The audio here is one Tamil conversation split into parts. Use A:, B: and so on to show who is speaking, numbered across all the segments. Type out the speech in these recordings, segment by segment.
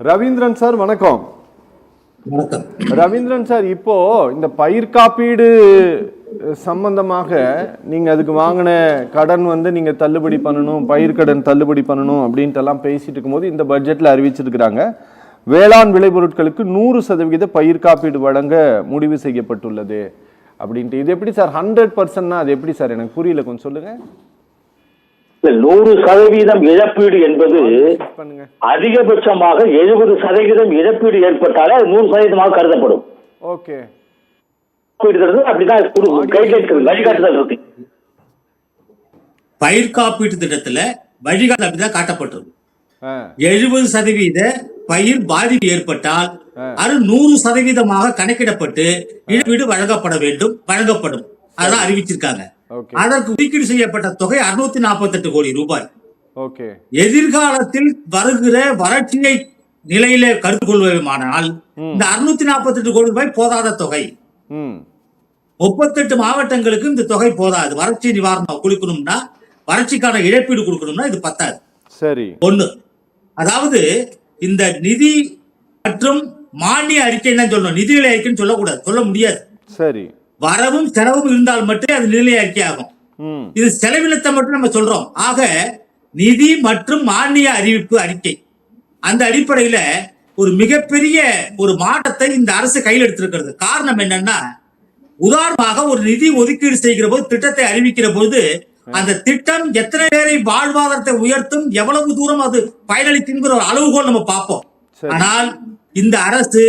A: ரவீந்திரன் சார் வணக்கம்.
B: வணக்கம்
A: ரவீந்திரன் சார், இப்போ இந்த பயிர் காப்பீடு சம்பந்தமாக நீங்க அதுக்கு வாங்கின கடன் நீங்க தள்ளுபடி பண்ணணும், பயிர் கடன் தள்ளுபடி பண்ணணும் அப்படின்ட்டு எல்லாம் பேசிட்டு இருக்கும்போது இந்த பட்ஜெட்ல அறிவிச்சிருக்கிறாங்க வேளாண் விளைபொருட்களுக்கு 100% பயிர் காப்பீடு வழங்க முடிவு செய்யப்பட்டுள்ளது அப்படின்ட்டு. இது எப்படி சார் 100%? அது எப்படி சார், எனக்கு புரியல, கொஞ்சம் சொல்லுங்க.
C: 100% இழப்பீடு என்பது அதிகபட்சமாக 70% இழப்பீடு ஏற்பட்டாலே அது 100% கருதப்படும்.
A: ஓகே,
C: அப்படிதான் வழிகாட்டுதல் இருக்கு.
B: பயிர் காப்பீட்டு திட்டத்துல வழிகாட்டு அப்படிதான் காட்டப்பட்டது. 70% பயிர் பாதிப்பு ஏற்பட்டால் அது 100% கணக்கிடப்பட்டு இழப்பீடு வழங்கப்படும். அதான் அறிவிச்சிருக்காங்க. அதற்கு ஒதுக்கீடு செய்யப்பட்ட தொகை 648 கோடி ரூபாய். எதிர்காலத்தில் வருகிற வறட்சியை நிலையில கருத்து கொள்வதுமானால் இந்த 648 கோடி ரூபாய் போதாத தொகை. 38 மாவட்டங்களுக்கு இந்த தொகை போதாது. வறட்சி நிவாரணம் கொடுக்கணும்னா, வறட்சிக்கான இழப்பீடு கொடுக்கணும்னா இது பத்தாது.
A: சரி,
B: ஒண்ணு. அதாவது இந்த நிதி மற்றும் மானிய அறிக்கை தான் சொல்லணும், நிதிநிலை அறிக்கைன்னு சொல்லக்கூடாது, சொல்ல முடியாது.
A: சரி,
B: வரவும் செலவும் இருந்தால் மட்டுமே அது நிதிநிலை அறிக்கை ஆகும். இது செலவினத்தை மட்டும் நம்ம சொல்றோம். ஆக நிதி மற்றும் மானிய அறிவிப்பு அறிக்கை, அந்த அடிப்படையில ஒரு மிகப்பெரிய ஒரு மாற்றத்தை இந்த அரசு கையில் எடுத்திருக்கிறது. காரணம் என்னன்னா, உதாரணமாக ஒரு நிதி ஒதுக்கீடு செய்கிற போது, திட்டத்தை அறிவிக்கிற போது, அந்த திட்டம் எத்தனை பேரை வாழ்வாதாரத்தை உயர்த்தும், எவ்வளவு தூரம் அது பயனளிக்குங்கிற ஒரு அளவுகோல் நம்ம பார்ப்போம். ஆனால் இந்த அரசு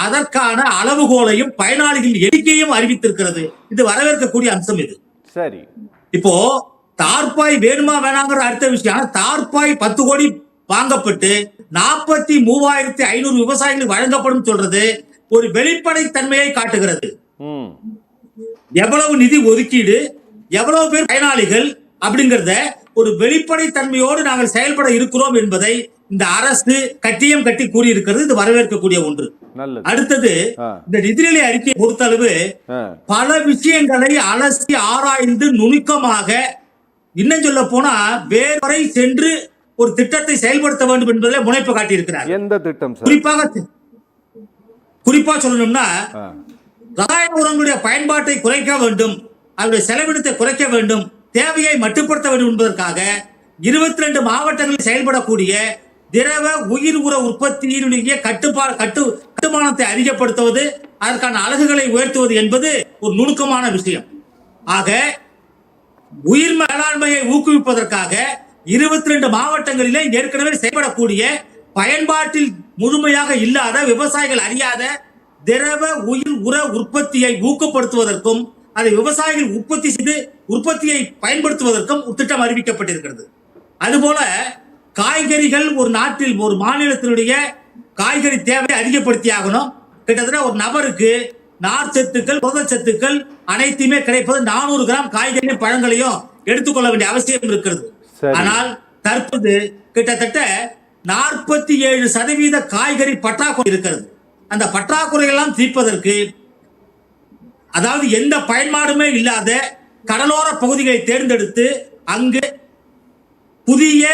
B: அதற்கான அளவுகோலையும் பயனாளிகள் எண்ணிக்கையும் அறிவித்திருக்கிறது. இது வரவேற்கக்கூடிய அம்சம். இது
A: சரி.
B: இப்போ தார்பாய் வேணுமா வேணாங்கிற அடுத்த விஷயம். ஆனா தார்பாய் 10 கோடி வாங்கப்பட்டு 43,500 விவசாயிகளுக்கு வழங்கப்படும் சொல்றது ஒரு வெளிப்படை தன்மையை காட்டுகிறது. எவ்வளவு நிதி ஒதுக்கீடு, எவ்வளவு பேர் பயனாளிகள் அப்படிங்கறத ஒரு வெளிப்படை தன்மையோடு நாங்கள் செயல்பட இருக்கிறோம் என்பதை இந்த அரசு கட்டியம் கட்டி கூறியிருக்கிறது. இது வரவேற்கக்கூடிய ஒன்று. அடுத்தது, இந்த நிதிநிலை அறிக்கையை பொறுத்தளவு பல விஷயங்களை அலசி ஆராய்ந்து நுணுக்கமாக, இன்னும் சொல்ல போனா வேறு வரை சென்று ஒரு திட்டத்தை செயல்படுத்த வேண்டும் என்பதில் முனைப்பு காட்டியிருக்கிறார்.
A: எந்த திட்டம்?
B: குறிப்பா சொல்லணும்னா, ரசாயன உரங்களுடைய பயன்பாட்டை குறைக்க வேண்டும், அவருடைய செலவினத்தை குறைக்க வேண்டும், தேவையை மட்டுப்படுத்த வேண்டும் என்பதற்காக 22 மாவட்டங்களில் செயல்படக்கூடிய திரவ உயிர் உர உற்பத்தியினுடைய கட்டுமானத்தை அதிகப்படுத்துவது, அதற்கான அலகுகளை உயர்த்துவது என்பது ஒரு நுணுக்கமான விஷயம். ஆக உயிர் மேலாண்மையை ஊக்குவிப்பதற்காக 22 மாவட்டங்களிலே ஏற்கனவே செயல்படக்கூடிய, பயன்பாட்டில் முழுமையாக இல்லாத, விவசாயிகள் அறியாத திரவ உயிர் உர உற்பத்தியை ஊக்கப்படுத்துவதற்கும், அதை விவசாயிகள் உற்பத்தி செய்து உற்பத்தியை பயன்படுத்துவதற்கும் திட்டம் அறிவிக்கப்பட்டிருக்கிறது. அதுபோல காய்கறிகள், ஒரு நாட்டில் ஒரு மாநிலத்தினுடைய காய்கறி தேவை அதிகப்படுத்தி ஆகணும். கிட்டத்தட்ட ஒரு நபருக்கு நார்ச்சத்துக்கள், புரதச்சத்துக்கள் அனைத்துமே கிடைப்பது 400 கிராம் காய்கறியும் பழங்களையும் எடுத்துக்கொள்ள வேண்டிய அவசியம் இருக்கிறது. ஆனால் தற்போது கிட்டத்தட்ட 47% காய்கறி பற்றாக்குறை இருக்கிறது. அந்த பற்றாக்குறையெல்லாம் தீர்ப்பதற்கு, அதாவது எந்த பயன்பாடுமே இல்லாத கடலோர பகுதிகளை தேர்ந்தெடுத்து அங்கு புதிய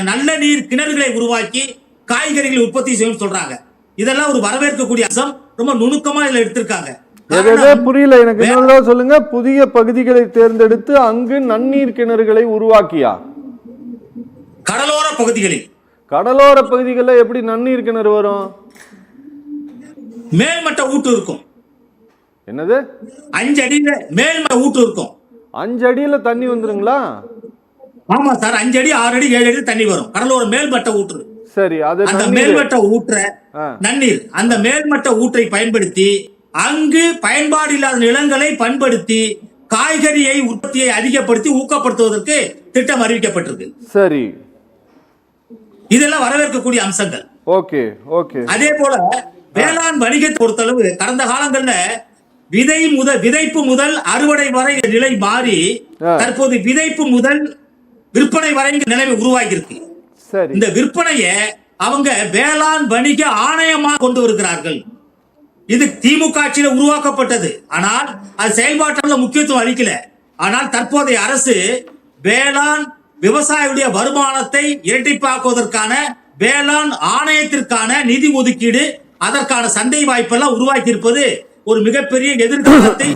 B: நல்ல நீர் கிணறுகளை உருவாக்கி காய்கறிகளை உற்பத்தி செய்யும் சொல்றாங்க. இதெல்லாம் ஒரு வரவேற்கக்கூடிய அம்சம். ரொம்ப நுணுக்கமா இதுல எடுத்திருக்காங்க.
A: புரியல எனக்கு, சொல்லுங்க. புதிய பகுதிகளை தேர்ந்தெடுத்து அங்கு நன்னீர் கிணறுகளை உருவாக்கியா?
B: கடலோர பகுதிகளில்.
A: கடலோர பகுதிகளில் எப்படி நன்னீர் கிணறு வரும்?
B: மேல்மட்ட ஊட்டு இருக்கும்.
A: என்னது?
B: 5 அடியில மேல்மட்ட ஊட்டு இருக்கும்.
A: 5 அடியில தண்ணி வந்துருங்களா?
B: ஆமா சார், 5 அடி 6 அடி 7 அடி தண்ணி வரும். கடலோர மேல்மட்ட ஊற்று.
A: சரி,
B: அந்த மேல்மட்ட ஊற்ற நன்னீர், அந்த மேல்மட்ட ஊற்றை பயன்படுத்தி அங்கு பயன்பாடு இல்லாத நிலங்களை பயன்படுத்தி காய்கறியை உற்பத்தியை அதிகப்படுத்தி ஊக்கப்படுத்துவதற்கு திட்டம் அறிவிக்கப்பட்டிருக்கு.
A: சரி,
B: இதெல்லாம் வரவேற்கக்கூடிய அம்சங்கள்.
A: Okay okay.
B: அதே போல வேளாண் வணிகத்தை பொறுத்தளவு கடந்த காலங்கள்ல விதைப்பு முதல் அறுவடை வரை நிலை மாறி தற்போது விதைப்பு முதல் விற்பனை வரை நிலைமை உருவாகி இருக்கு. இந்த விற்பனையை அவங்க வேளாண் வணிக ஆணையமாக கொண்டு வருகிறார்கள். இது திமுக ஆட்சியில் உருவாக்கப்பட்டது. ஆனால் அது செயல்பாட்டில் முக்கியத்துவம் அளிக்கல. ஆனால் தற்போதைய அரசு வேளாண் விவசாயியுடைய வருமானத்தை இரட்டிப்பாக்குவதற்கான வேளாண் ஆணையத்திற்கான நிதி ஒதுக்கீடு, அதற்கான சந்தை வாய்ப்பெல்லாம் உருவாக்கி இருப்பது ஒரு மிகப்பெரிய எதிர்காலத்தை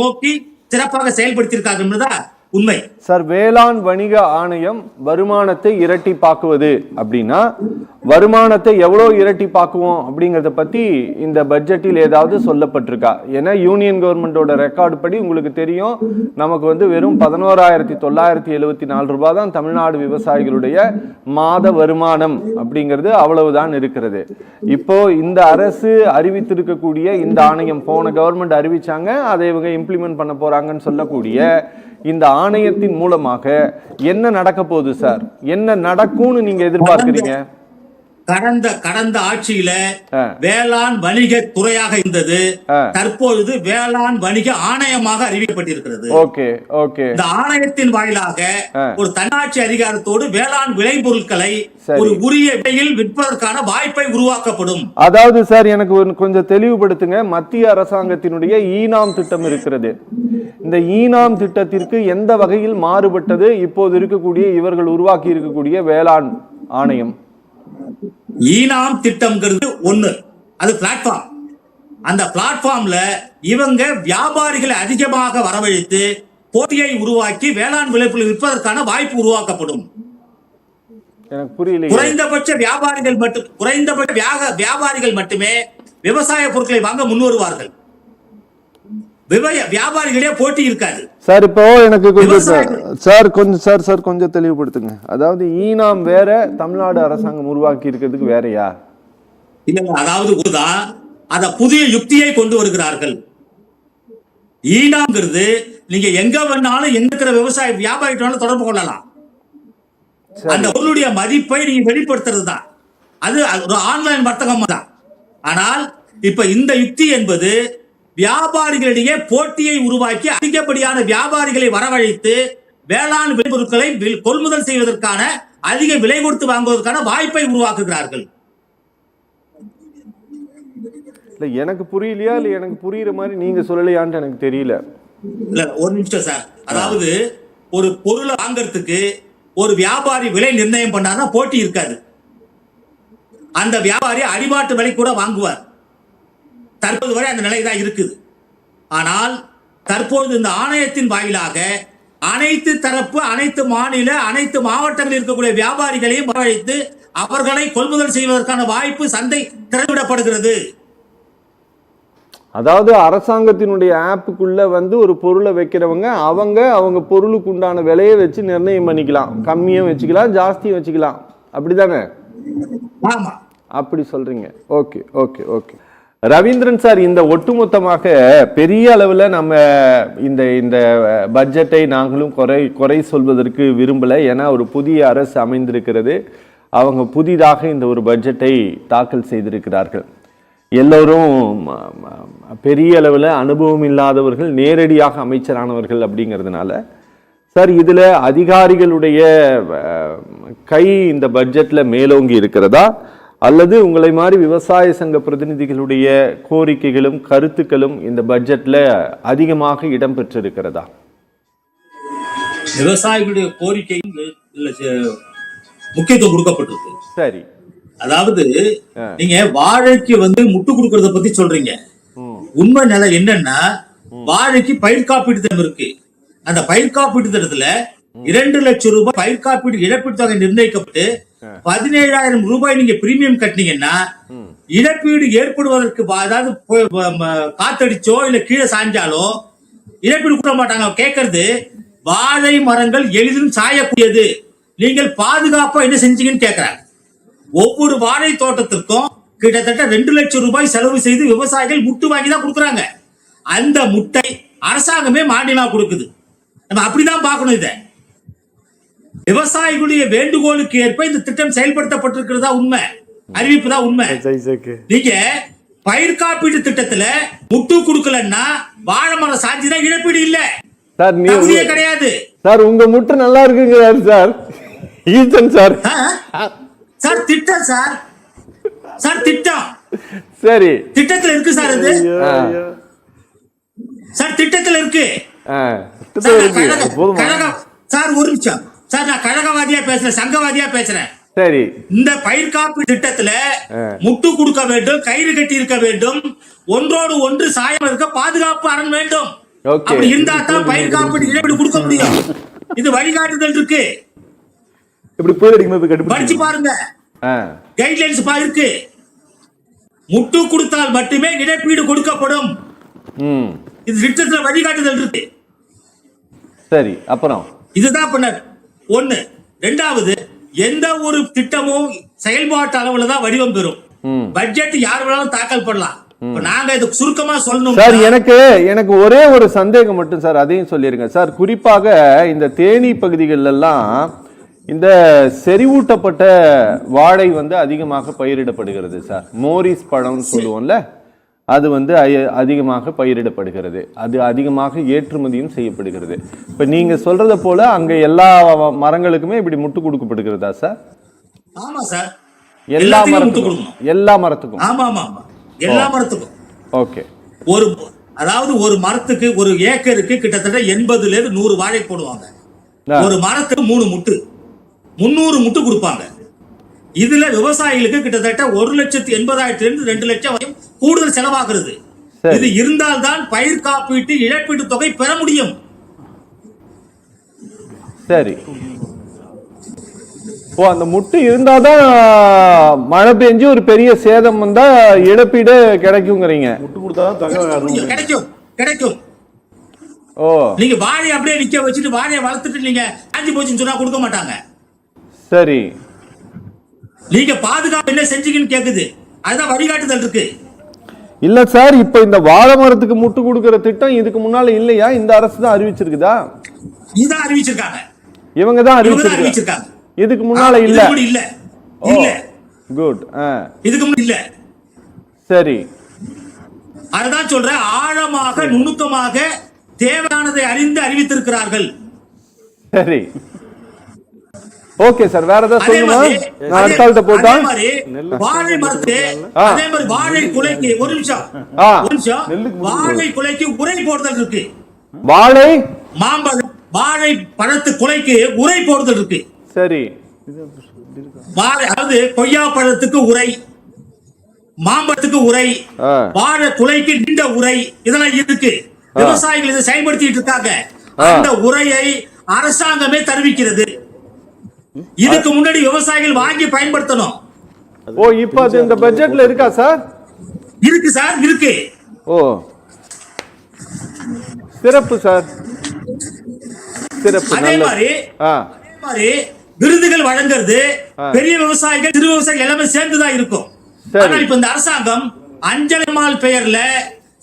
B: நோக்கி சிறப்பாக செயல்படுத்தியிருக்காங்க என்பதுதான் உண்மை.
A: சார், வேளாண் வணிக ஆணையம் வருமானத்தை இரட்டிப்பாக்குவது அப்படின்னா வருமானத்தை எவ்வளோ இரட்டிப்பாக்குவோம் அப்படிங்கறத பத்தி இந்த பட்ஜெட்டில் ஏதாவது சொல்லப்பட்டிருக்கா? ஏன்னா யூனியன் கவர்மெண்டோட ரெக்கார்டு படி உங்களுக்கு தெரியும், நமக்கு வந்து வெறும் 11,974 ரூபாய் தான் தமிழ்நாடு விவசாயிகளுடைய மாத வருமானம் அப்படிங்கிறது, அவ்வளவுதான் இருக்கிறது. இப்போ இந்த அரசு அறிவித்திருக்கக்கூடிய இந்த ஆணையம், போன கவர்மெண்ட் அறிவிச்சாங்க, அதை இவங்க இம்ப்ளிமெண்ட் பண்ண போறாங்கன்னு சொல்லக்கூடிய இந்த ஆணையத்தின் மூலமாக என்ன நடக்க போகுது சார்? என்ன நடக்கும்னு நீங்க எதிர்பார்க்கிறீங்க?
B: கடந்த ஆட்சியில வேளாண் வணிக துறையாக இருந்தது, தற்பொழுது வேளாண் வணிக ஆணையமாக அறிவிக்கப்பட்டிருக்கிறது. இந்த ஆணையத்தின் வாயிலாக ஒரு தன்னாட்சி அதிகாரத்தோடு வேளாண் விளைபொருட்களை ஒரு உரிய விலையில் விற்பதற்கான வாய்ப்பை உருவாக்கப்படும்.
A: அதாவது சார், எனக்கு கொஞ்சம் தெளிவுபடுத்துங்க. மத்திய அரசாங்கத்தினுடைய ஈனாம் திட்டம் இருக்கிறது. இந்த ஈனாம் திட்டத்திற்கு எந்த வகையில் மாறுபட்டது இப்போது இருக்கக்கூடிய இவர்கள் உருவாக்கி இருக்கக்கூடிய வேளாண் ஆணையம்?
B: ஈனாம் திட்டம்ங்கிறது ஒண்ணு, அது பிளாட்ஃபார்ம். அந்த பிளாட்ஃபார்ம்ல இவங்க வியாபாரிகளை அதிகமாக வரவழைத்து போட்டியை உருவாக்கி வேளாண் விளைபொருள் விற்பதற்கான வாய்ப்பு உருவாக்கப்படும்.
A: எனக்கு புரியல.
B: குறைந்தபட்ச வியாபாரிகள் மட்டுமே விவசாய பொருட்களை வாங்க முன்வருவார்கள். வியாபாரிகளே போட்டி இருக்காது
A: சார். இப்போ எனக்கு கொஞ்சம் தெளிவுபடுத்துங்க. அதாவது ஈனாம் வேற, தமிழ்நாடு அரசாங்கம் உருவாக்கி இருக்கிறதுக்கு வேறையா?
B: இல்ல, அதாவது அத புதிய யுக்தியை கொண்டு வருகிறார்கள். ஈனாம்ங்கிறது நீங்க எங்க வேணாலும் எங்க இருக்கிற விவசாய வியாபாரிகளால தொடர்பு கொள்ளலாம். அந்த பொருளுடைய மதிப்பை நீங்க வெளிப்படுத்துறது தான். அது ஒரு ஆன்லைன் வர்த்தகம் தான். ஆனால் இப்ப இந்த யுக்தி என்பது வியாபாரிகளிடையே போட்டியை உருவாக்கி அதிகப்படியான வியாபாரிகளை வரவழைத்து வேளாண் விளைபொருட்களை கொள்முதல் செய்வதற்கான, அதிக விலை கொடுத்து வாங்குவதற்கான வாய்ப்பை உருவாக்குகிறார்கள்.
A: எனக்கு புரியலையா இல்ல எனக்கு புரியுற மாதிரி நீங்க சொல்லலையான்னு எனக்கு தெரியல.
B: இல்ல, ஒரு நிமிஷம் சார். அதாவது ஒரு பொருளை வாங்கறதுக்கு ஒரு வியாபாரி விலை நிர்ணயம் பண்ணாதான் போட்டி இருக்காது. அந்த வியாபாரி அடிபாட்டு விலை கூட வாங்குவார். தற்போது வரை அந்த நிலை தான் இருக்குது. ஆனால் தற்போது இந்த ஆணையத்தின் வாயிலாக அனைத்து தரப்பு, அனைத்து மாநில, அனைத்து மாவட்டங்களில் இருக்கக்கூடிய வியாபாரிகளையும் வரவழைத்து அவர்களை கொள்முதல் செய்வதற்கான வாய்ப்பு சந்தை திறந்துவிடப்படுகிறது.
A: அதாவது அரசாங்கத்தினுடைய ஆப்புக்குள்ள வந்து ஒரு பொருளை வைக்கிறவங்க அவங்க பொருளுக்கு உண்டான விலையை வச்சு நிர்ணயம் பண்ணிக்கலாம். கம்மியும் வச்சுக்கலாம், ஜாஸ்தியும் வச்சுக்கலாம். அப்படிதானே?
B: ஆமா,
A: அப்படி சொல்றீங்க. Okay okay okay. Ravindran sir, இந்த ஒட்டுமொத்தமாக பெரிய அளவில் நம்ம இந்த பட்ஜெட்டை நாங்களும் குறை சொல்வதற்கு விரும்பலை. ஏன்னா ஒரு புதிய அரசு அமைந்திருக்கிறது. அவங்க புதிதாக இந்த ஒரு பட்ஜெட்டை தாக்கல் செய்திருக்கிறார்கள். எல்லோரும் பெரிய அளவில் அனுபவம் இல்லாதவர்கள், நேரடியாக அமைச்சரானவர்கள் அப்படிங்கிறதுனால சார், இதில் அதிகாரிகளுடைய கை இந்த பட்ஜெட்டில் மேலோங்கி இருக்கிறதா, அல்லது உங்களை மாதிரி விவசாய சங்க பிரதிநிதிகளுடைய கோரிக்கைகளும் கருத்துக்களும் இந்த பட்ஜெட்ல அதிகமாக இடம்பெற்றிருக்கிறதா?
B: விவசாயிகளுடைய கோரிக்கை முக்கியத்துவம் கொடுக்கப்பட்டிருக்கு.
A: சரி,
B: அதாவது நீங்க வாழைக்கு வந்து முட்டு கொடுக்கறத பத்தி சொல்றீங்க. உண்மை நிலை என்னன்னா, வாழைக்கு பயிர் காப்பீடு திட்டம் இருக்கு. அந்த பயிர் காப்பீடு திட்டத்துல 2 லட்சம் ரூபாய் பயிர் காப்பீடு இழப்பீடு தொகை நிர்ணயிக்கப்பட்டு 17,000 ரூபாய் நீங்க பிரீமியம் கட்டினீங்கன்னா இழப்பீடு ஏற்படுவதற்கு, அதாவது காத்தடிச்சோ இல்ல கீழே சாஞ்சாலோ இழப்பீடு கொடுக்க மாட்டாங்க. கேட்கறது, வாழை மரங்கள் எளிதிலும் சாயக்கூடியது, நீங்கள் பாதுகாப்பா என்ன செஞ்சீங்கன்னு கேட்கிறாங்க. ஒவ்வொரு வாழை தோட்டத்திற்கும் கிட்டத்தட்ட 2 லட்சம் ரூபாய் செலவு செய்து விவசாயிகள் முட்டு வாங்கி தான் கொடுக்குறாங்க. அந்த முட்டை அரசாங்கமே மானியமா கொடுக்குது. நம்ம அப்படிதான் பார்க்கணும். இதை விவசாயிகளுடைய வேண்டுகோளுக்கு ஏற்ப இந்த திட்டம் செயல்படுத்தப்பட்டிருக்கிறதா உண்மை, அறிவிப்பு தான் உண்மை. நீங்க பயிர் காப்பீட்டு திட்டத்துல முட்டு கொடுக்கலன்னா வாழை மரம் சாஞ்சுதான் இழப்பீடு இல்ல
A: சார்,
B: கிடையாது
A: சார். உங்க முட்டை நல்லா இருக்குங்கிறாரு சார் ஈசன் சார்.
B: சார் திட்டம் சார் திட்டம்
A: சரி,
B: திட்டத்துல இருக்கு சார். அது சார் திட்டத்துல இருக்கு சார். ஒரு நிமிஷம் சார், நான் கழகவாதியா பேசுறேன், சங்கவாதியா பேசுறேன்.
A: சரி.
B: இந்த பயிர் காப்பீடு திட்டத்துல முட்டு கொடுக்க வேண்டும், கயிறு கட்டி இருக்க வேண்டும், ஒன்றோடு ஒன்று சாயம் இருக்க பாதுகாப்பு அரண் வேண்டும்.
A: Okay.
B: அப்படி இருந்தா தான் பயிர் காப்பீடு இழப்பீடு கொடுக்க முடியும். இது வழிகாட்டுதல் இருக்கு,
D: இப்படி புயல் அடிக்கும்போது
B: படிச்சு பாருங்க. கைட்லைன்ஸ் இருக்கு. முட்டு கொடுத்தால் மட்டுமே இழப்பீடு கொடுக்கப்படும். இது திட்டத்துல வழிகாட்டுதல் இருக்கு.
A: சரி, அப்புறம்
B: இதுதான் பண்ண ஒண்ணு. ரெண்டாவது, எந்த ஒரு திட்டமும் செயல்பாட்டு அளவுல தான் வடிவம் பெறும். பட்ஜெட் யார் வேணாலும் தாக்கல் பண்ணலாம். இப்ப நாங்க இது சுருக்கமா சொல்லணும்
A: சார். எனக்கு ஒரே ஒரு சந்தேகம் மட்டும் சார், அதையும் சொல்லிருங்க சார். குறிப்பாக இந்த தேனி பகுதிகள் எல்லாம் இந்த செறிவூட்டப்பட்ட வாழை வந்து அதிகமாக பயிரிடப்படுகிறது சார். மோரிஸ் பழம்னு சொல்லுவோம்ல, அது வந்து அதிகமாக பயிரிடப்படுகிறது. அது அதிகமாக ஏற்றுமதியும் செய்யப்படுகிறது. இப்ப நீங்க சொல்றத போல அங்க எல்லா மரங்களுக்குமே இப்படி முட்டு கொடுக்கப்படுகிறதா சார்?
B: ஆமா சார்,
A: எல்லா மரத்துக்கும்.
B: ஆமா ஆமா ஆமா, எல்லா மரத்துக்கும்.
A: ஓகே.
B: அதாவது ஒரு மரத்துக்கு, ஒரு ஏக்கருக்கு கிட்டத்தட்ட 80 ல இருந்து 100 வாழை போடுவாங்க. ஒரு மரத்துக்கு 3 முட்டு, 300 முட்டு கொடுப்பாங்க. இதுல விவசாயிகளுக்கு கிட்டத்தட்ட 1,80,000 இருந்து 2 லட்சம் வரை கூடுதல் செலவாகிறது. இது இருந்தால்தான் பயிர் காப்பீட்டு இழப்பீட்டு தொகை பெற முடியும்.
A: சரி. அந்த முட்டு இருந்தாதான் மழை பெஞ்சு ஒரு பெரிய சேதம் வந்தா இழப்பீடு கிடைக்குங்கிறீங்க.
D: முட்டு கொடுத்தாதான்
B: கிடைக்கும்.
A: ஓ,
B: நீங்க வாழை அப்படியே நிக்க வச்சுட்டு வாழையை வளர்த்துட்டு நீங்க காஞ்சி போச்சுன்னு சொன்னா கொடுக்க மாட்டாங்க.
A: சரி.
B: நீங்க பாதுகாப்பு என்ன செஞ்சீங்கன்னு கேக்குது. அதுதான் வழிகாட்டுதல் இருக்கு.
A: இல்ல சார், இப்ப இந்த வாழை மரத்துக்கு முட்டு கொடுக்கிற திட்டம் இதுக்கு முன்னால இல்லையா? இந்த அரசு தான் அறிவிச்சிருக்குதா?
B: இதான் அறிவிச்சிருக்காங்க.
A: இவங்க தான் அறிவிச்சிருக்காங்க. இதுக்கு முன்னால இல்ல.
B: இல்ல.
A: குட்.
B: இதுக்கு முன்னாடி இல்ல.
A: சரி.
B: அதுதான் சொல்றேன், ஆழமாக நுணுக்கமாக தேவையானதை அறிந்து அறிவித்திருக்கிறார்கள்.
A: சரி. ஓகே சார், வேற ஏதாவது சொல்லுமா? நான் அடுத்த ஆள்கிட்ட போட்டா
B: வாழை மரத்து, அதே மாதிரி வாழை குலைக்கு ஒரு நிமிஷம் வாழை குலைக்கு உரை போடுதல் இருக்கு.
A: வாழை
B: மாம்பழம் வாழை பழத்து குலைக்கு உரை போடுதல் இருக்கு.
A: சரி.
B: அதாவது கொய்யா பழத்துக்கு உரை, மாம்பழத்துக்கு உரை, வாழை குலைக்கு நீண்ட உரை, இதெல்லாம் இருக்கு. விவசாயிகள் இதை செயல்படுத்திட்டு இருக்காங்க. அந்த உரையை அரசாங்கமே தெரிவிக்கிறது. இதுக்கு முன்னாடி விவசாயிகள் வாங்கி பயன்படுத்தணும்.
A: ஓ, இப்ப அது இந்த பட்ஜெட்ல இருக்கா சார்?
B: இருக்கு சார், இருக்கு.
A: ஓ, சிறப்பு சார், சிறப்பு.
B: அதே மாதிரி விருதுகள் வழங்குறது பெரிய விவசாயிகள், சிறு விவசாயிகள் எல்லாமே சேர்ந்துதான் இருக்கும். ஆனா இப்ப இந்த அரசாங்கம் அஞ்சலிமால் பெயர்ல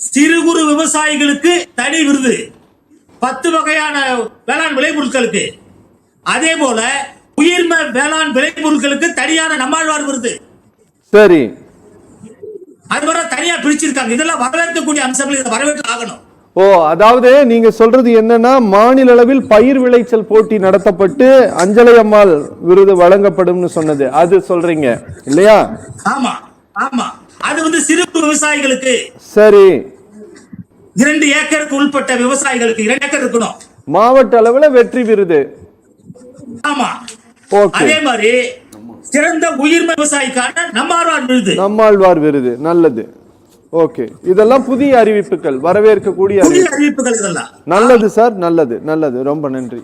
B: சிறு குறு விவசாயிகளுக்கு தனி விருது, 10 வகையான வேளாண் விளைபொருட்களுக்கு, அதே போல உயிர்ம வேளாண் விளைபொருட்களுக்கு தனியான நம்மாழ்வார் விருது.
A: சரி.
B: அது வர தனியா பிரிச்சிருக்காங்க. இதெல்லாம் வரவேற்கக்கூடிய அம்சங்கள், இதை வரவேற்று ஆகணும்.
A: ஓ, அதாவது நீங்க சொல்றது என்னன்னா, மாநில அளவில் பயிர் விளைச்சல் போட்டி நடத்தப்பட்டு அஞ்சலை அம்மாள் விருது வழங்கப்படும் சொன்னது, அது சொல்றீங்க இல்லையா?
B: ஆமா ஆமா, அது வந்து சிறு விவசாயிகளுக்கு.
A: சரி.
B: 2 ஏக்கருக்கு உட்பட்ட விவசாயிகளுக்கு 2 ஏக்கர் இருக்கணும்.
A: மாவட்ட அளவுல வெற்றி விருது.
B: ஆமா. அதே மாதிரி சிறந்த உயிர்ம விவசாயிக்கான நம்மாழ்வார் விருது. நல்லது. ஓகே, இதெல்லாம் புதிய அறிவிப்புகள், வரவேற்கக்கூடிய அறிவிப்புகள். இதெல்லாம் நல்லது சார், நல்லது நல்லது. ரொம்ப நன்றி.